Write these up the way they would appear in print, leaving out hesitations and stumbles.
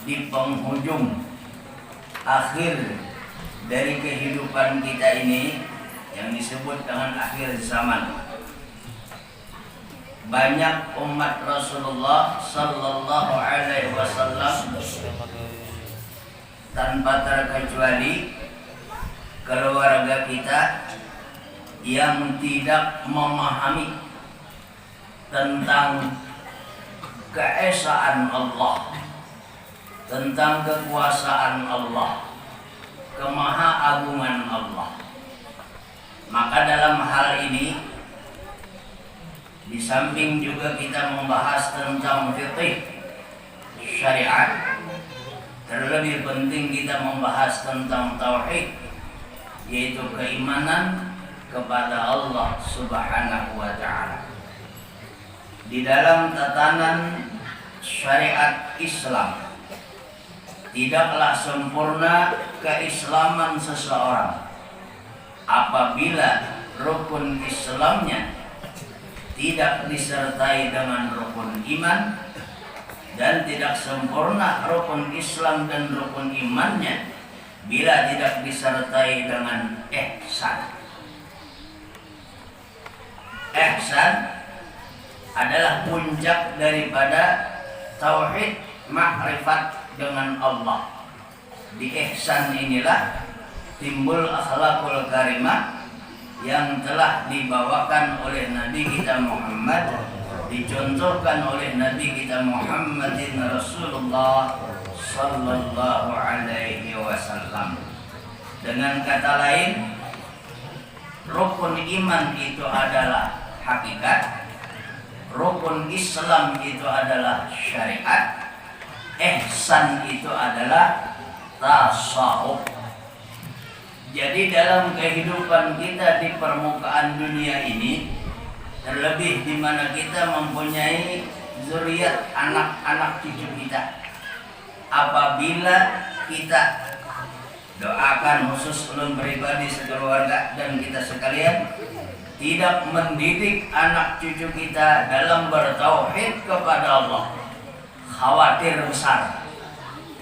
di penghujung akhir dari kehidupan kita ini yang disebut dengan akhir zaman. Banyak umat Rasulullah sallallahu alaihi wasallam tanpa terkecuali keluarga kita yang tidak memahami tentang keesaan Allah, tentang kekuasaan Allah, kemahaagungan Allah. Maka dalam hal ini, di samping juga kita membahas tentang fiqh syariat, terlebih penting kita membahas tentang tauhid, yaitu keimanan kepada Allah Subhanahu wa ta'ala. Di dalam tatanan syariat Islam, tidaklah sempurna keislaman seseorang apabila rukun Islamnya tidak disertai dengan rukun iman, dan tidak sempurna rukun Islam dan rukun imannya bila tidak disertai dengan ihsan. Ihsan adalah puncak daripada tauhid makrifat dengan Allah. Di ihsan inilah timbul akhlakul karimah yang telah dibawakan oleh Nabi kita Muhammad, dicontohkan oleh Nabi kita Muhammadin Rasulullah sallallahu alaihi wasallam. Dengan kata lain, rukun iman itu adalah hakikat, rukun Islam itu adalah syariat, ihsan itu adalah tasawuf. Jadi dalam kehidupan kita di permukaan dunia ini, terlebih di mana kita mempunyai zuriat, anak-anak cucu kita, apabila kita doakan khusus ulun pribadi sekeluarga dan kita sekalian tidak mendidik anak cucu kita dalam bertauhid kepada Allah, khawatir besar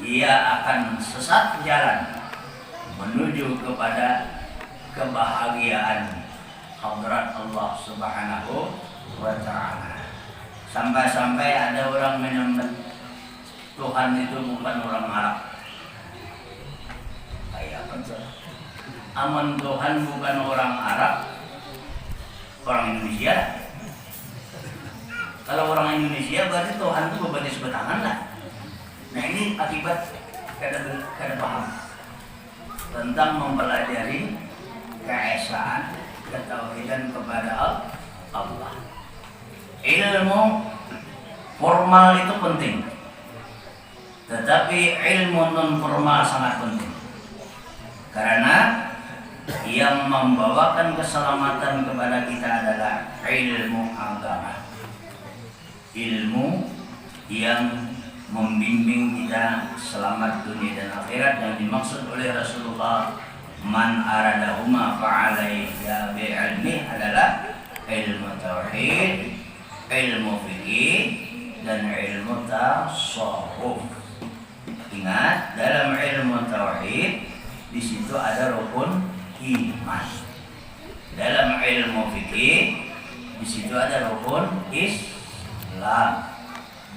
ia akan sesat jalan menuju kepada kebahagiaan hadrat Allah Subhanahu wa ta'ala. Sampai-sampai ada orang menyembah Tuhan itu bukan orang Arab. Kayak apa tuh? Aman Tuhan bukan orang Arab, orang Indonesia. Kalau orang Indonesia berarti Tuhan itu berbanding sebetangan lah. Nah ini akibat kada paham tentang mempelajari keesaan, ketauhidan kepada Allah. Ilmu formal itu penting, tetapi ilmu non formal sangat penting, karena yang membawakan keselamatan kepada kita adalah ilmu agama, ilmu yang membimbing kita selamat dunia dan akhirat, yang dimaksud oleh Rasulullah, man aradahuma fa'alaiha bi'ilmi, adalah ilmu tauhid, ilmu fikih, dan ilmu tasawuf. Ingat, dalam ilmu tauhid di situ ada rukun iman. Dalam ilmu fikih di situ ada rukun Islam.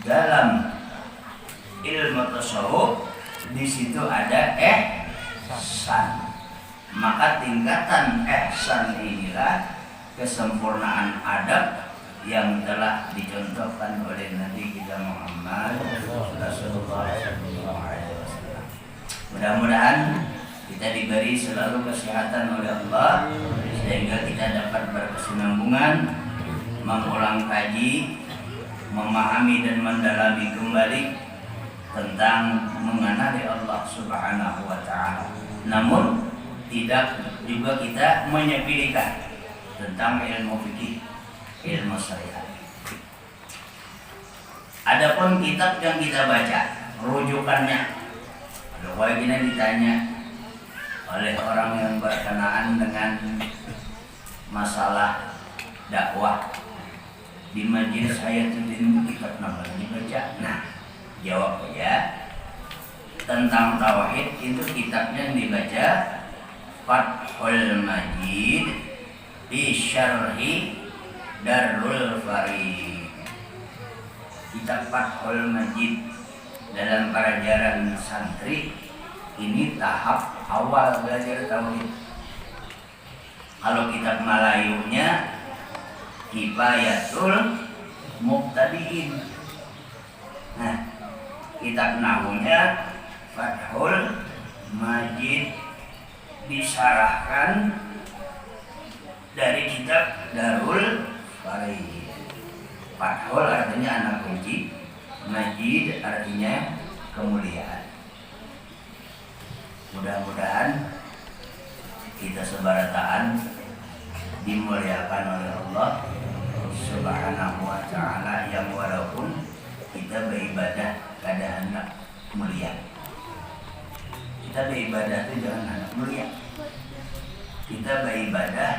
Dalam ilmu tasawuf di situ ada ihsan. Maka tingkatan ihsan inilah kesempurnaan adab yang telah dicontohkan oleh Nabi kita Muhammad Rasulullah SAW. Mudah-mudahan kita diberi selalu kesehatan oleh Allah sehingga kita dapat berkesinambungan mengulang kaji, memahami dan mendalami kembali tentang mengenali Allah Subhanahu wa ta'ala. Namun tidak juga kita menyepelekan tentang ilmu fikih, ilmu syariat. Adapun kitab yang kita baca, rujukannya, kalau kita ditanya oleh orang yang berkenaan dengan masalah dakwah di majelis Hayatuddin, kitab namanya baca. Nah, jawab ya, tentang tauhid itu kitabnya dibaca Fathul Majid di Syarhi Darul Farid. Kitab Fathul Majid dalam pelajaran santri ini tahap awal belajar tauhid. Kalau kitab Melayunya Kifayatul Mubtadiin. Nah, kitab Nahunya Fathul Majid disyarahkan dari kitab Darul Farid. Fathul artinya anak kunci, Majid artinya kemuliaan. Mudah-mudahan kita sebarataan dimuliakan oleh Allah Subhanahu wa ta'ala, yang walaupun kita beribadah kada hendak mulia. Kita beribadah itu jangan hendak mulia. Kita beribadah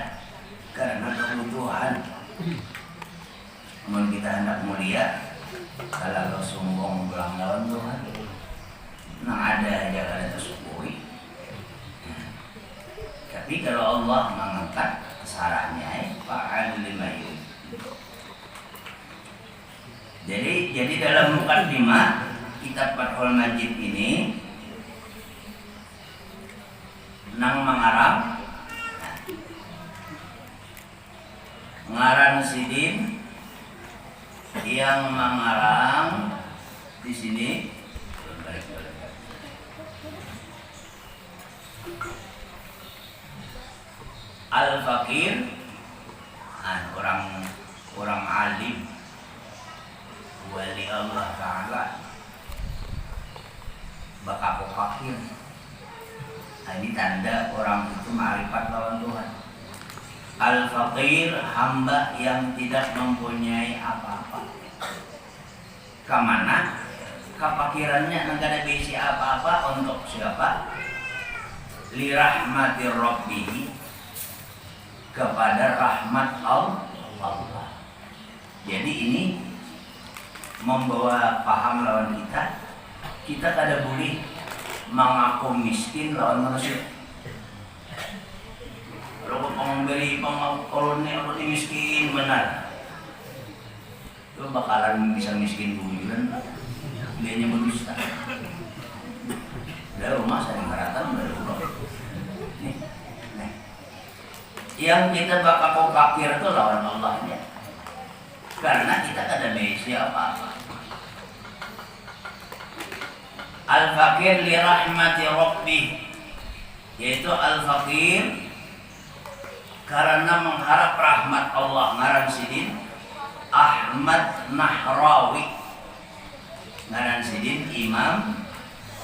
karena kebutuhan. Namun kita hendak mulia, kalau sombong pulang lawan Tuhan, nah ada aja kada tersyukuri. Tapi kalau Allah mengangkat kesarahnya, fa'al lima yurid. Jadi dalam mukadimah kitab Fathul Majid ini nang mengarang Sidin yang mengarang di sini Al-Fakir, orang alim wali Allah Ta'ala, bakapo fakir. Ini tanda orang itu ma'rifat lawan Tuhan. Al-Fakir, hamba yang tidak mempunyai apa-apa. Kemana? Kefakirannya enggak ada bisi apa-apa. Untuk siapa? Li rahmatir Rabbihi, kepada rahmat Allah. Jadi ini membawa paham lawan kita kada boleh mengaku miskin lawan manusia. Kalau memberi pengkoloni apa miskin benar, itu bakalan bisa miskin bulan. Dia nyebut dusta. Dari rumah saya meratan dari rumah. Nih. Yang kita bakal fakir itu lawan Allahnya, karena kita ada besi apa-apa. Al-Fakir li rahmati Rabbih, yaitu Al-Fakir karena mengharap rahmat Allah. Ngaran Sidin Ahmad Nahrawi, ngaran Sidin Imam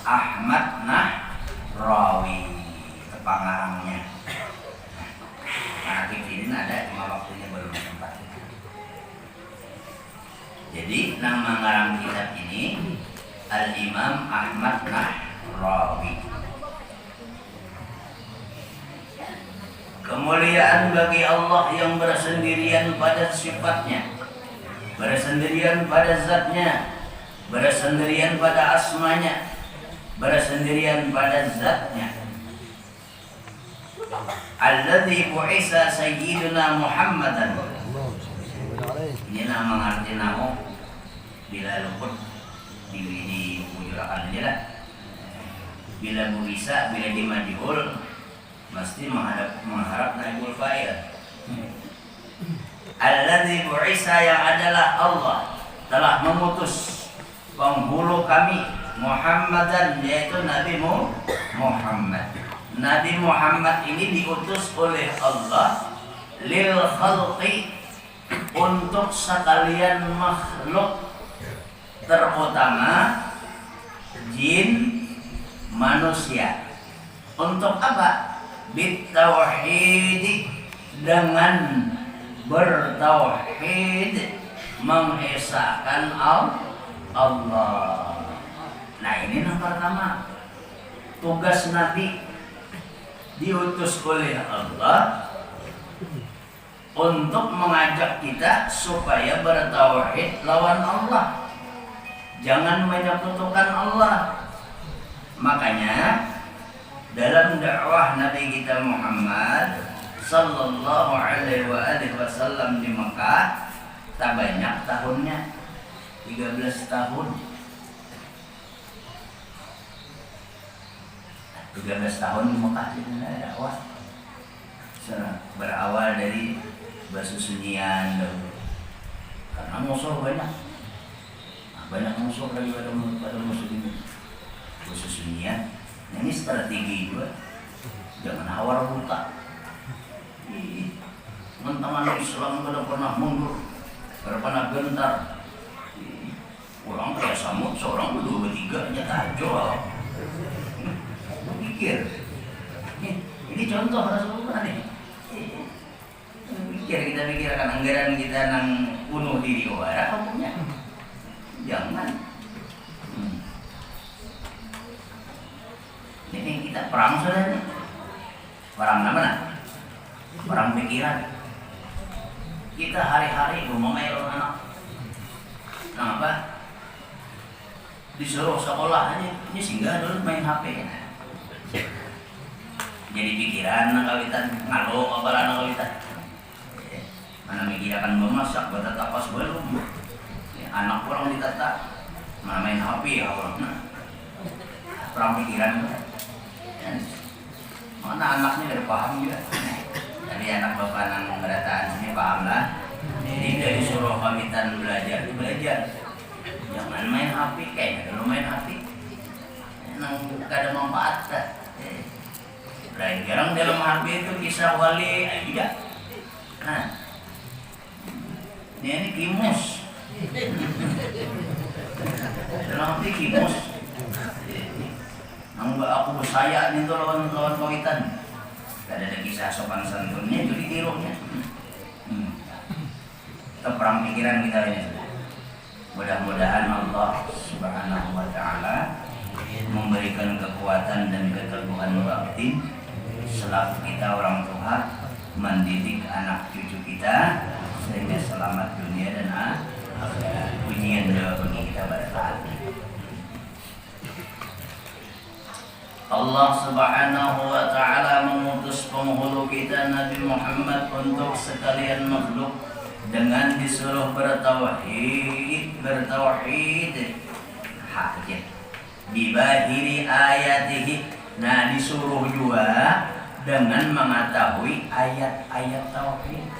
Ahmad Nahrawi, pengarangnya. Nah, ini ada, cuma waktunya belum sempat. Jadi nama mengarang kitab ini Al-Imam Ahmad Nahrawi. Kemuliaan bagi Allah yang bersendirian pada sifatnya, bersendirian pada zatnya, bersendirian pada asmanya, bersendirian pada zatnya. Alladzi bu'isa sayyiduna Muhammadan. Ini nama arti nama bila luput di ujurakan aja lah. Bila bu'isa, bila dimajhul, mesti mengharap naibul fa'il. Alladzi bu'isa, yang adalah Allah telah memutus penghulu kami Muhammadan, yaitu Nabi Muhammad. Nabi Muhammad ini diutus oleh Allah lil khalqi, untuk sekalian makhluk, terutama jin manusia. Untuk apa? Bitauhid, dengan bertauhid, mengesahkan Allah. Nah, ini yang pertama, tugas Nabi diutus oleh Allah untuk mengajak kita supaya bertauhid lawan Allah, jangan menyekutukan Allah. Makanya dalam dakwah Nabi kita Muhammad sallallahu alaihi wasallam di Mekah tak banyak tahunnya, 13 tahun. 13 tahun di Mekah kita dakwah. Berawal dari basusunyian dahulu. Karena musuh banyak. Banyak musuh lagi pada musuh ini. Basusunyian. Nah, ini strategi juga. Jangan awar buta. Teman-teman Islam pada pernah mundur, pada pernah gentar. Orang kayak samut, seorang berdua bertiga aja tajol. Pikir. Ini contoh Rasulullah nih. Kita pikirkan anggaran kita nang bunuh diri ada kamunya. Jangan. Ini kita perang sudah nih. Perang apa nah? Perang pikiran. Kita hari-hari ngomongin anak. Kenapa? Disuruh sekolah aja, ini singgah dulu main HP. Jadi pikiran nakawitan, ngalo apalah nakawitan. Mana mikir akan memasak, buat tapas belum. Anak orang ditata, mana main HP ya orang. Perang pikiran. Mana anaknya udah paham juga. Tapi anak bapak nang berataan sini paham lah. Jadi dari suruh pamitan belajar. Jangan main HP, kayaknya kalau main HP nang gak ada manfaat dah. Belajar dalam HP itu kisah wali tidak. Nah, ini kimus. Dalam HP kimus. Nang aku saya nih tuh lawan kawitan. Gak ada kisah sopan santunnya itu ditirunya. Itu perang pikiran kita ini. Mudah-mudahan Allah Subhanahu wa Ta'ala memberikan kekuatan dan keteguhan batin selaku kita orang tua mendidik anak cucu kita sehingga selamat dunia dan akhirat. Pujian doa bagi kita bertahan. Allah Subhanahu wa Ta'ala mengutus penghulu kita Nabi Muhammad untuk sekalian makhluk dengan disuruh bertauhid hakik dibahiri ayatihi. Nah, disuruh juga dengan mengetahui ayat-ayat tauhid.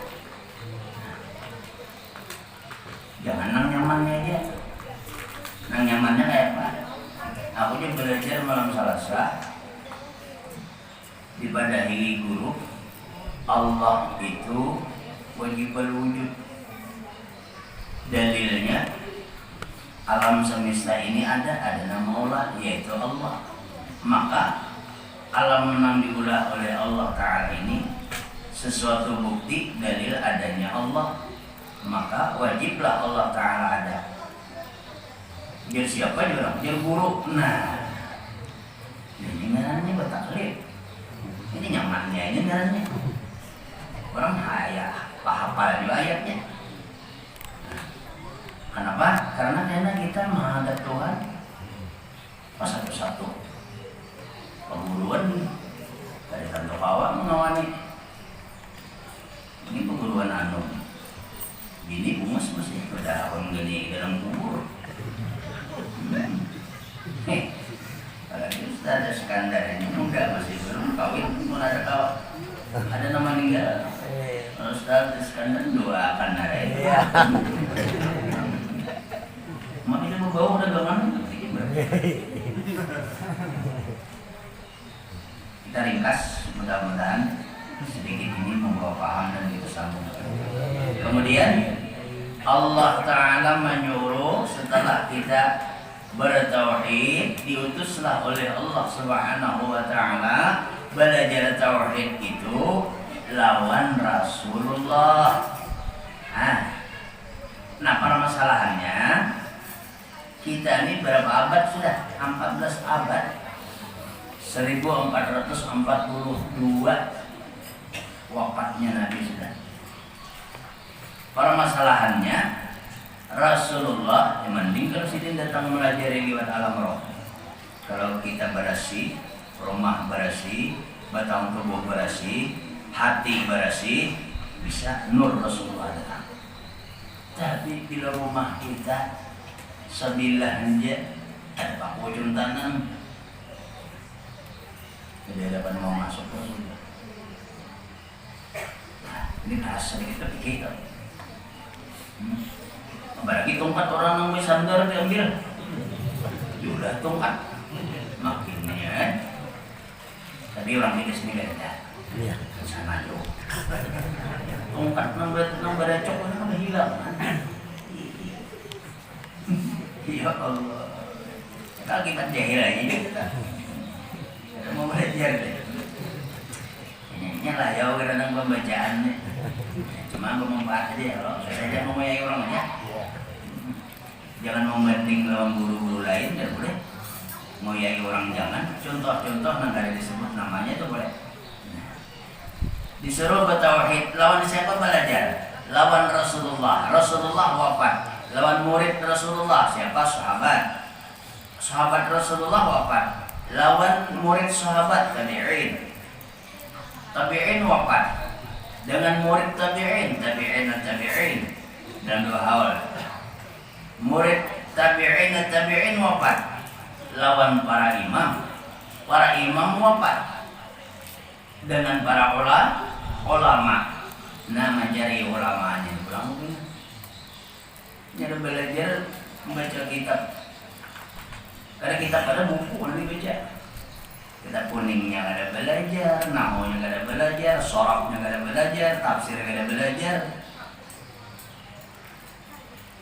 Jangan nang nyamannya aja. Nang nyamannya kayak apa? Aku juga belajar malam Selasa dipadahi guru. Allah itu wajib wujud. Dalilnya alam semesta ini ada nama Allah, yaitu Allah. Maka alam yang diulah oleh Allah Ta'ala ini sesuatu bukti dalil adanya Allah. Maka wajiblah Allah Ta'ala ada. Jadi siapa juga? Jadi guru. Nah, ini ngarannya bertaklid. Ini nyamannya, ini ngarannya. Orang hafal juga ayatnya. Kenapa? Karena kita menghadap Tuhan pas satu-satu. Penguruan dari Tanto Kawa mengawani. Ini penguruan anu. Bini bungas masih berdaun gini dalam kubur. Kalau itu ada skandal ini enggak, masih belum kawin pun ada kawan. Ada nama meninggal. Ustaz Iskandar doakan hari ini. Makanya mau bawa dagangan. Kita ringkas, mudah-mudahan sedikit ini membawa paham dan kita sambung. Kemudian Allah Ta'ala menyuruh setelah kita bertauhid, diutuslah oleh Allah Subhanahu wa Ta'ala belajar tauhid itu lawan Rasulullah. Nah, permasalahannya kita ini berapa abad sudah? 14 abad. 1442 wafatnya Nabi sudah. Permasalahannya Rasulullah yang mending kalau sidin datang melajari lewat alam roh. Kalau kita bersih, rumah bersih, batang tubuh bersih, hati bersih, bisa nur Rasulullah datang. Tapi bila rumah kita sebilah aja ada pak ujung tanam, jadi ada mau masuk Rasulullah. Nah, ini bahasa kita pikir. Apalagi tongkat orang yang sandar diambil, sudah tongkat. Makinnya tapi orang ini sini gak ada sana jauh tongkat nang beracok kan hilang ya Allah kalau kita jahil aja kita mau belajar deh ini lah ya karena pembacaan cuma bermanfaat aja ya loh saya mau ngoyai orang aja jangan membanding lawan guru-guru lain ya boleh ngoyai orang jangan, contoh-contoh negara disebut namanya itu boleh. Disuruh bertauhid, lawan siapa belajar? Lawan Rasulullah. Rasulullah wafat. Lawan murid Rasulullah siapa? Sahabat. Sahabat Rasulullah wafat. Lawan murid sahabat tabi'in. Tabi'in wafat. Dengan murid tabi'in, tabi'in. Dan dua hal. Murid tabi'in wafat. Lawan para imam wafat dengan para ulama. Nah, mencari ulamanya pulang mungkin nyari belajar membaca kitab karena kitab ada buku nanti baca kitab kuningnya ada belajar, nahwunya ada belajar, sorabnya ada belajar, tafsirnya ada belajar.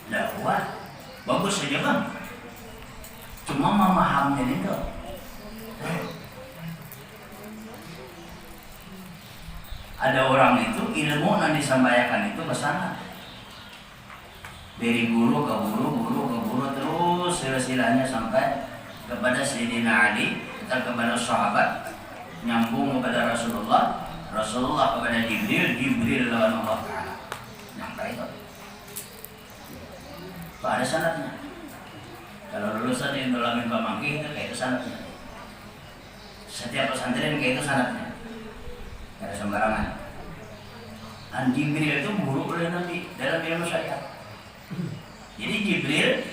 Dakwah bagus saja bang, cuma memahamnya itu. Ada orang itu ilmu yang disampaikan itu kesana dari guru ke guru terus silsilahnya sampai kepada Sayyidina Ali, kita kepada sahabat, nyambung kepada Rasulullah kepada Jibril lawan Allah Ta'ala. Nyampe itu ada sanadnya. Kalau lulusan yang dolamin pamangki itu kayak itu sanadnya. Setiap pesantren kayak itu sanadnya. Tidak ada sembarangan. Dan Jibril itu guru oleh Nabi dalam ilmu syariat. Jadi Jibril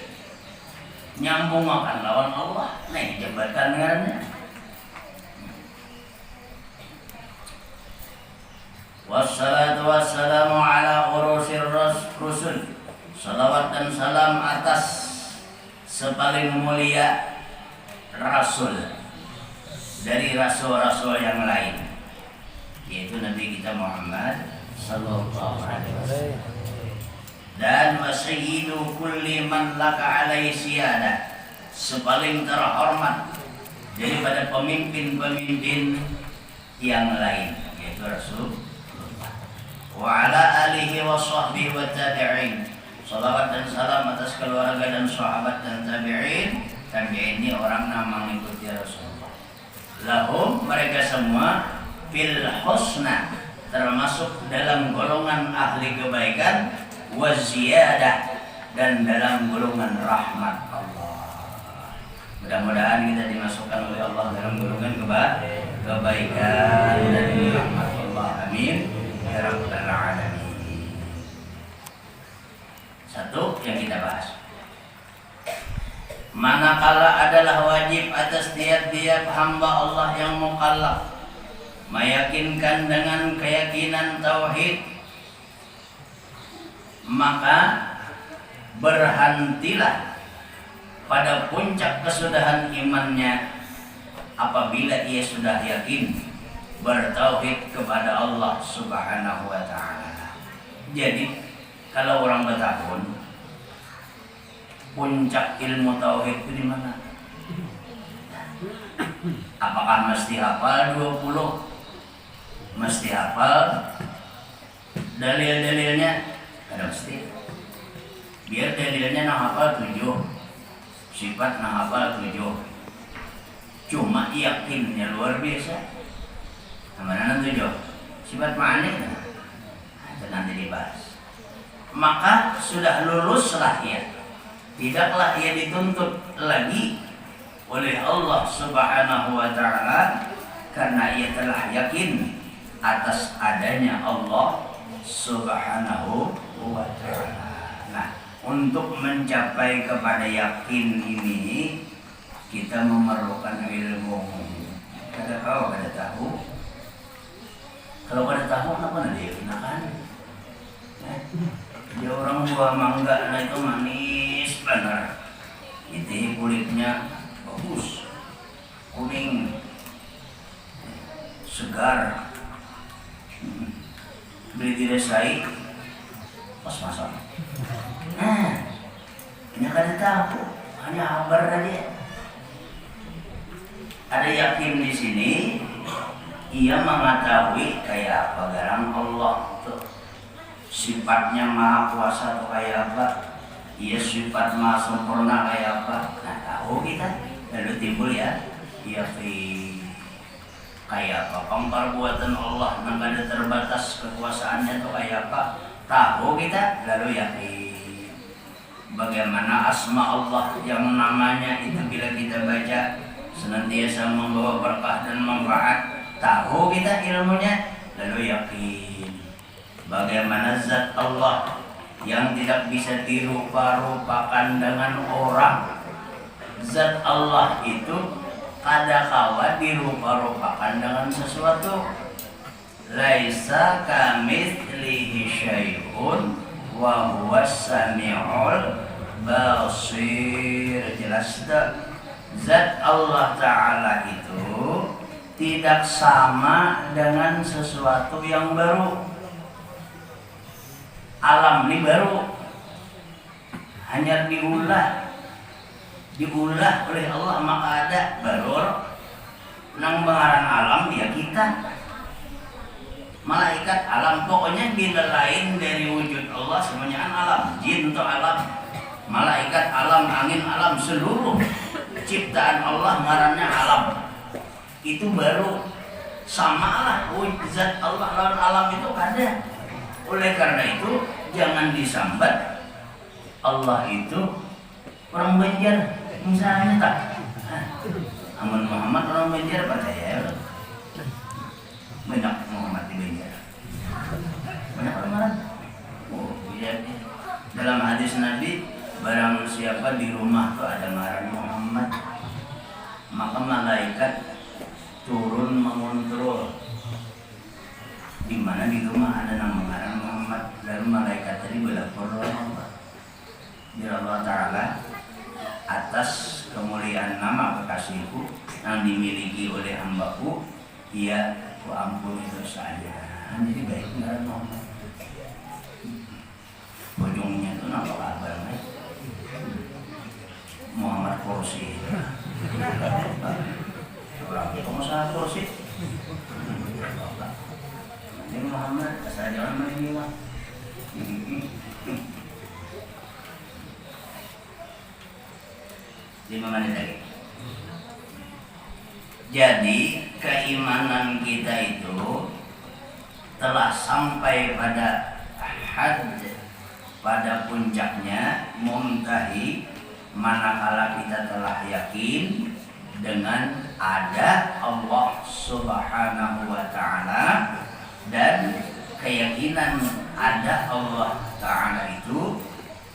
nyambung makan lawan Allah. Nah ini jabatan dengannya. Wassalatu wassalamu ala urusir rusul. Salawat dan salam atas sepaling mulia Rasul dari rasul-rasul yang lain, yaitu Nabi kita Muhammad sallallahu alaihi wasallam. Dan wasayyidu kulli man laka alaihi siyadah, sepaling terhormat daripada pemimpin-pemimpin yang lain, yaitu Rasul. Wa ala alihi wa sahbihi wa tabi'in. Salawat dan salam atas keluarga dan sahabat dan tabi'in. Tabi'in ini orang yang mengikuti Rasulullah. Lahum, mereka semua fil husna, termasuk dalam golongan ahli kebaikan, wa ziyadah, dan dalam golongan rahmat Allah. Mudah-mudahan kita dimasukkan oleh Allah dalam golongan kebaikan dan rahmat Allah. Amin ya rabbal alamin. Satu yang kita bahas, manakala adalah wajib atas tiap-tiap hamba Allah yang mukallaf meyakinkan dengan keyakinan tauhid, maka berhentilah pada puncak kesudahan imannya apabila ia sudah yakin bertauhid kepada Allah Subhanahu wa ta'ala. Jadi kalau orang bertahun, puncak ilmu tauhid itu di mana? Apakah mesti hafal 20? Mesti hafal dalil-dalilnya? Kada mesti. Biar dalilnya nah hafal 7, sifat nah hafal 7. Cuma yakinnya luar biasa. Mana 7? Sifat ma'ani? Itu nanti dibahas. Maka sudah luluslah ia. Tidaklah ia dituntut lagi oleh Allah Subhanahu wa taala karena ia telah yakin atas adanya Allah Subhanahu wa taala. Nah, untuk mencapai kepada yakin ini kita memerlukan ilmu. Kada tahu. Kalau kada tahu apa nanti yakin? Dia orang buah mangga nah itu manis benar. Itu kulitnya bagus, kuning, segar. Beli di resai pas masak. Ini kada tahu, hanya kabar aja. Ada yakin di sini, ia mengetahui kayak apa garang Allah tuh. Sifatnya maha kuasa atau kayak apa, ia sifat maha sempurna kayak apa, nah tahu kita. Lalu timbul ya kayak apa pemperbuatan Allah yang ada terbatas kekuasaannya atau kayak apa, tahu kita. Lalu yakin bagaimana asma Allah yang namanya itu bila kita baca senantiasa membawa berkah dan manfaat, tahu kita ilmunya. Lalu yakin bagaimana zat Allah yang tidak bisa dirupa-rupakan dengan orang. Zat Allah itu kadakawa dirupa-rupakan dengan sesuatu. Laisa kamitslihi syai'un wa huwas samiul basir. Jelas tak? Zat Allah Ta'ala itu tidak sama dengan sesuatu yang baru. Alam ini baru, hanya diulah oleh Allah, maka ada baru. Nang pengarang alam ya kita, malaikat alam, pokoknya bila lain dari wujud Allah semuanya alam. Jin atau alam, malaikat alam, angin alam, seluruh ciptaan Allah ngarannya alam. Itu baru, samalah zat Allah lawan alam itu ada. Oleh karena itu jangan disambat Allah itu orang Banjar misalnya tak. Amun Muhammad orang Banjar percaya banyak Muhammad di Banjar, banyak orang. Dalam hadis Nabi, barang siapa di rumah tuh ada ngaran Muhammad, maka malaikat turun mengontrol di mana di rumah ada nama ngaran Muhammad. Lalu malaikat tadi berlapor kepada Allah Ta'ala atas kemuliaan nama kekasihku yang dimiliki oleh hambaku, ia ku ampuni dosanya. Jadi baik ngaran Muhammad. Ujungnya itu nama kabar Muhammad Kursi. Orang itu masalah kursi. Ini Muhammad, asal jangan meninggi mah. 5 menit lagi. Jadi keimanan kita itu telah sampai pada had, pada puncaknya, muntahi, manakala kita telah yakin dengan ada Allah Subhanahu wa Ta'ala. Dan keyakinan ada Allah Ta'ala itu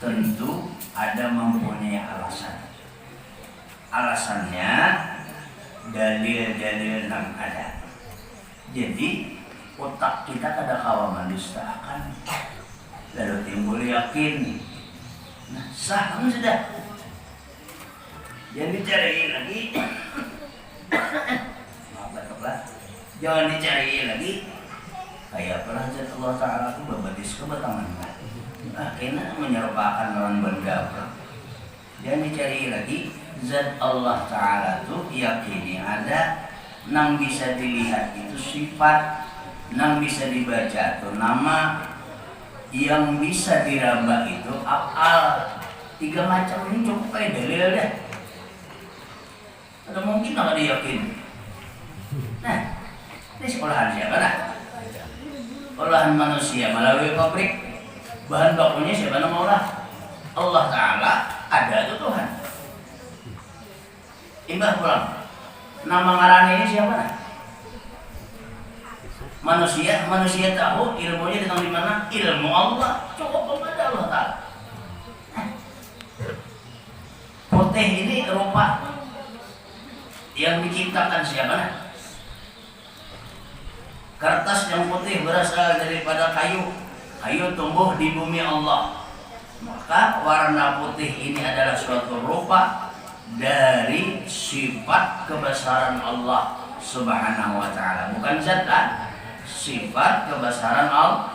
tentu ada mempunyai alasan. Alasannya dalil-dalil yang ada. Jadi otak kita kada kawa mendustakan, lalu timbul yakin. Nah, sah kan sudah. Jangan dicari lagi. Jangan dicari lagi. Kayak pelajat Allah Ta'ala itu berbatis kebetangan. Akhirnya menyerupakan lawan benda. Jangan dicari lagi. Zat Allah Ta'ala itu yakini ada. Nang bisa dilihat itu sifat. Nang bisa dibaca itu nama. Yang bisa diraba itu af'al. 3 macam ini cukup kayak dalil deh. Ada mungkin nggak diyakin? Nah, ini sekolahan siapa dah? Olahan manusia melalui pabrik, bahan bakunya siapa nama olah? Allah Ta'ala, ada itu Tuhan. Imbah pulang. Nama ngaran ini siapa? Manusia tahu ilmunya datang di mana? Ilmu Allah. Cukup kepada Allah Ta'ala. Putih ini rupa yang diciptakan siapa? Kertas yang putih berasal daripada kayu. Kayu tumbuh di bumi Allah. Maka warna putih ini adalah suatu rupa dari sifat kebesaran Allah Subhanahu wa ta'ala. Bukan zat, sifat kebesaran Allah.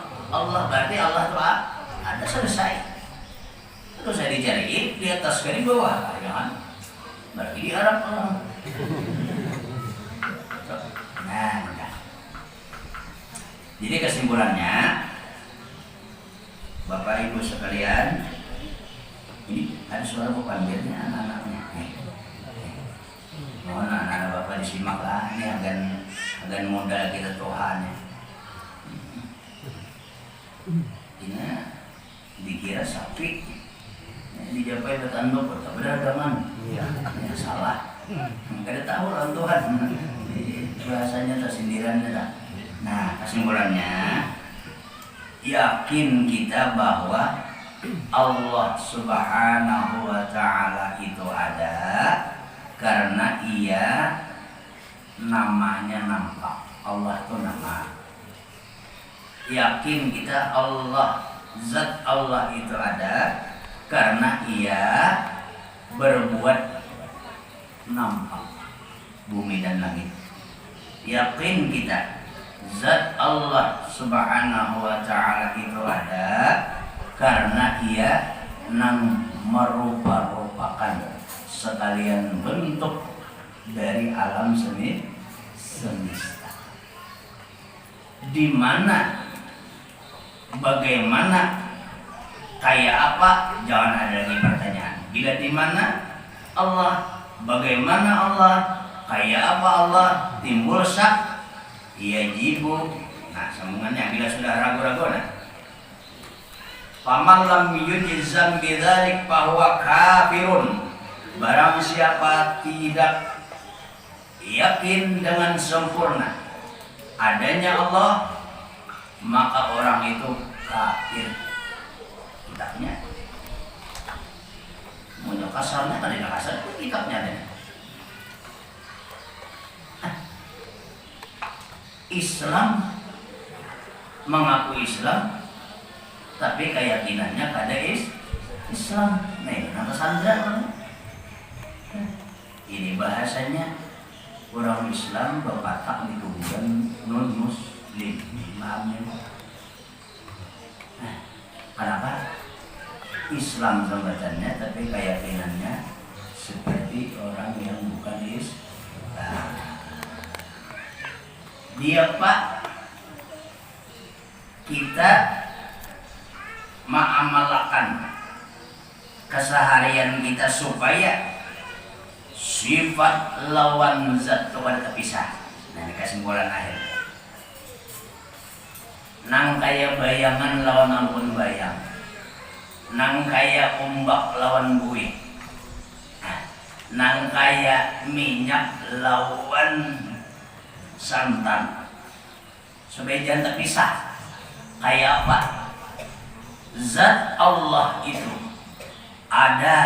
Berarti Allah itu ada, selesai. Terus saya dicari di atas ke di bawah, jangan. Berarti di Arab Allah. Nah. Jadi kesimpulannya, Bapak Ibu sekalian, ini ada suara bukan biarnya anak-anaknya. Mohon anak-anak Bapak disimaklah, ini agan modal kita Tuhan ya. Ini dikira sapi, dijapai bertanduk berdagangan, ya salah. Kada tahu lah Tuhan, bahasanya tersindirannya dah. Nah kesimpulannya, yakin kita bahwa Allah Subhanahu wa ta'ala itu ada karena Ia namanya nampak. Allah itu nama. Yakin kita Allah, zat Allah itu ada karena Ia berbuat nampak bumi dan langit. Yakin kita zat Allah Subhanahu wa ta'ala itu ada karena Ia nang merupa-rupakan sekalian bentuk dari alam semesta. Di mana, bagaimana, kayak apa, jangan ada lagi pertanyaan. Bila di mana Allah, bagaimana Allah, kayak apa Allah, timbul syak, yajibu. Nah sambungannya bila sudah ragu-ragu, nah faman lam yujizam bidzalik fahuwa kafirun. Barang siapa tidak yakin dengan sempurna adanya Allah, maka orang itu kafir. Kitabnya mau kasarnya tadi kasar, kitabnya ada. Islam mengaku Islam, tapi keyakinannya kada Islam. Nih, nama sandra. Ini bahasanya orang Islam berpatak di kuburan non Muslim. Pahamnya? Nah, kenapa Islam sambatannya, tapi keyakinannya seperti orang yang bukan Islam? Dia Pak, kita mengamalkan keseharian kita supaya sifat lawan zat Tuhan terpisah. Nah ini kesimpulan akhir. Nang kaya bayangan lawan ampun bayang, nang kaya ombak lawan buih, nang kaya minyak lawan santan, supaya jangan terpisah. Kayak apa? Zat Allah itu ada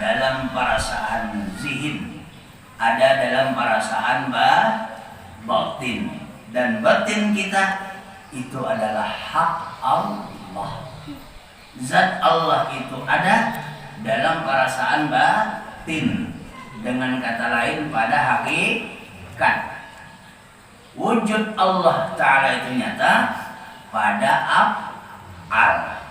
dalam perasaan zihin, ada dalam perasaan batin, dan batin kita itu adalah hak Allah. Zat Allah itu ada dalam perasaan batin, dengan kata lain pada hakikat. Wujud Allah Ta'ala itu nyata pada af'al.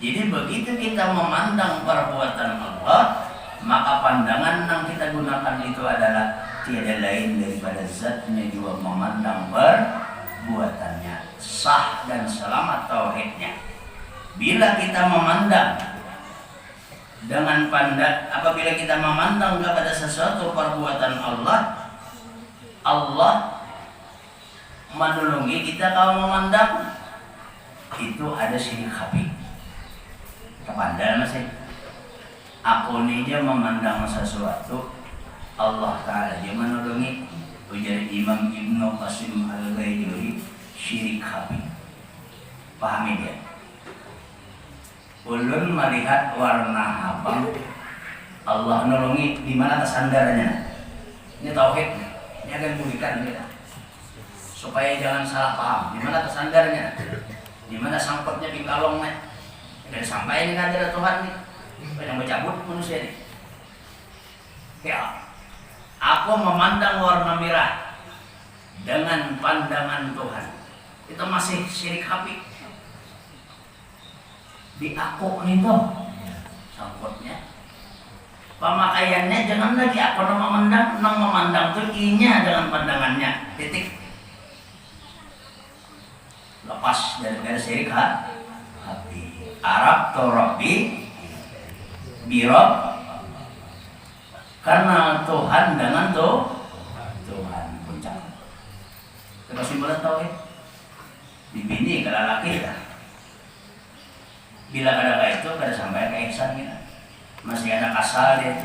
Jadi begitu kita memandang perbuatan Allah, maka pandangan yang kita gunakan itu adalah tiada lain daripada zatnya juga memandang perbuatannya, sah dan selamat tauhidnya. Bila kita memandang dengan apabila kita memandang kepada sesuatu perbuatan Allah, Allah menolongi kita. Kalau memandang itu ada syirik khafi. Kepandang masih aku ini aja memandang sesuatu Allah Ta'ala dia menolongi. Ujar Imam Ibnu Qasim Al-Baijuri, syirik khafi. Pahami dia. Ulun melihat warna abang, Allah nolongi di mana tersandarnya. Ini tauhid. Ini akan berikan kita. Supaya jangan salah paham. Di mana tersandarnya? Di mana sangkutnya pingkalongnya? Dari sampai ini kan ada Tuhan nih. Yang mencabut manusia nih. Ya. Aku memandang warna merah dengan pandangan Tuhan. Itu masih syirik khafi. Di aku nih tuh sangkutnya. Pemakaiannya jangan lagi aku memandang tuh inya dengan pandangannya. Titik. Lepas dari syirik khafi. Arab tu Rabbi Birob. Karena Tuhan dengan Tuhan puncak. Kita simpulan tahu ya. Dibini kalau laki kan. Bila ada itu kada sampai ke ihsan kita. Masih ada kasal dia.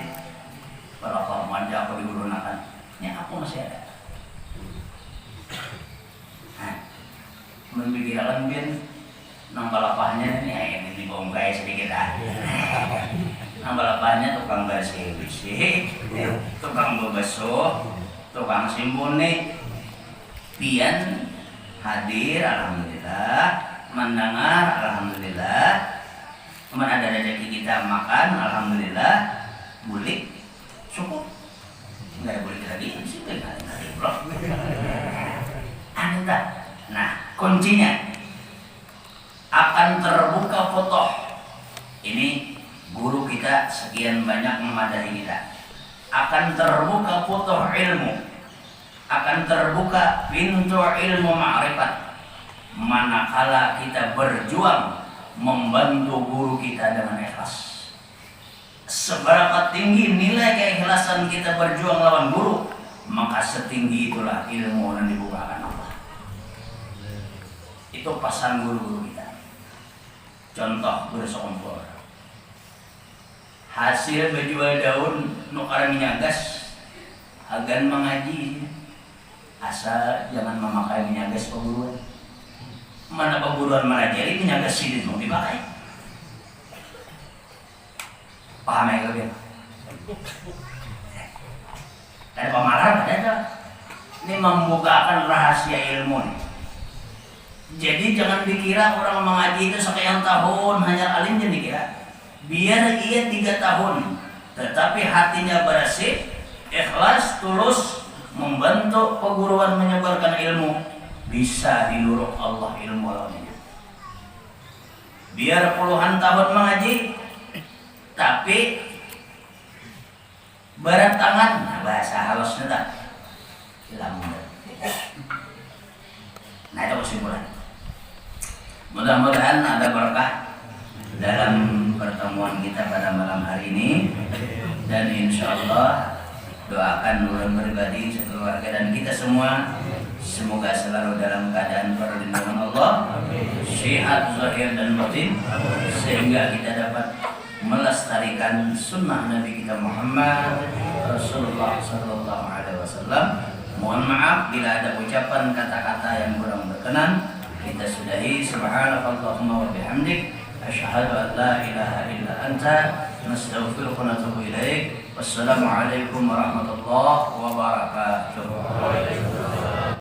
Berapa manja aku digunakan. Ya aku masih ada. Nah, memikirkan biar nambah lapahnya ini dibongkai sedikit ah. Nambah lapahnya tukang bersih-bersih, tukang bebesuh, tukang simbuni, pian hadir, alhamdulillah, mendengar, alhamdulillah, ada rezeki kita makan, alhamdulillah, bulik, cukup, nggak ada bulik lagi, sih nggak ada blok, ada. Nah, kuncinya akan terbuka foto ini. Guru kita sekian banyak memadahi kita. Akan terbuka foto ilmu. Akan terbuka pintu ilmu ma'rifat. Manakala kita berjuang membantu guru kita dengan ikhlas. Seberapa tinggi nilai keikhlasan kita berjuang lawan guru, maka setinggi itulah ilmu yang dibukakan Allah. Itu pesan guru-guru kita. Contoh guru sekompor. Hasil berjual daun nukaran minyagas agan mengaji asal jangan memakai minyagas perguruan. Mana perguruan melajari minyagas sidin mau dipakai. Paham ya kalian? Ada pemalar ada. Ini membukakan rahasia ilmu nih. Jadi jangan dikira orang mengaji itu sekian tahun hanya alim jadi dikira. Biar ia 3 tahun, tetapi hatinya bersih, ikhlas, tulus, membantu perguruan menyebarkan ilmu, bisa diluruk Allah ilmu lawannya. Biar puluhan tahun mengaji, tapi berat tangan, nah bahasa halusnya tak hilang. Nah itu kesimpulan. Mudah-mudahan ada berkah dalam pertemuan kita pada malam hari ini, dan insya Allah doakan ulun pribadi, sekeluarga dan kita semua semoga selalu dalam keadaan perlindungan Allah, sehat zahir dan batin, sehingga kita dapat melestarikan sunnah Nabi kita Muhammad Rasulullah Sallallahu Alaihi Wasallam. Mohon maaf bila ada ucapan kata-kata yang kurang berkenan. Kita sudahi. Subhanakallahumma wa bihamdik, asyhadu an la ilaha illa anta, nastaghfiruka wa natubu ilaik. Wassalamualaikum warahmatullahi wabarakatuh.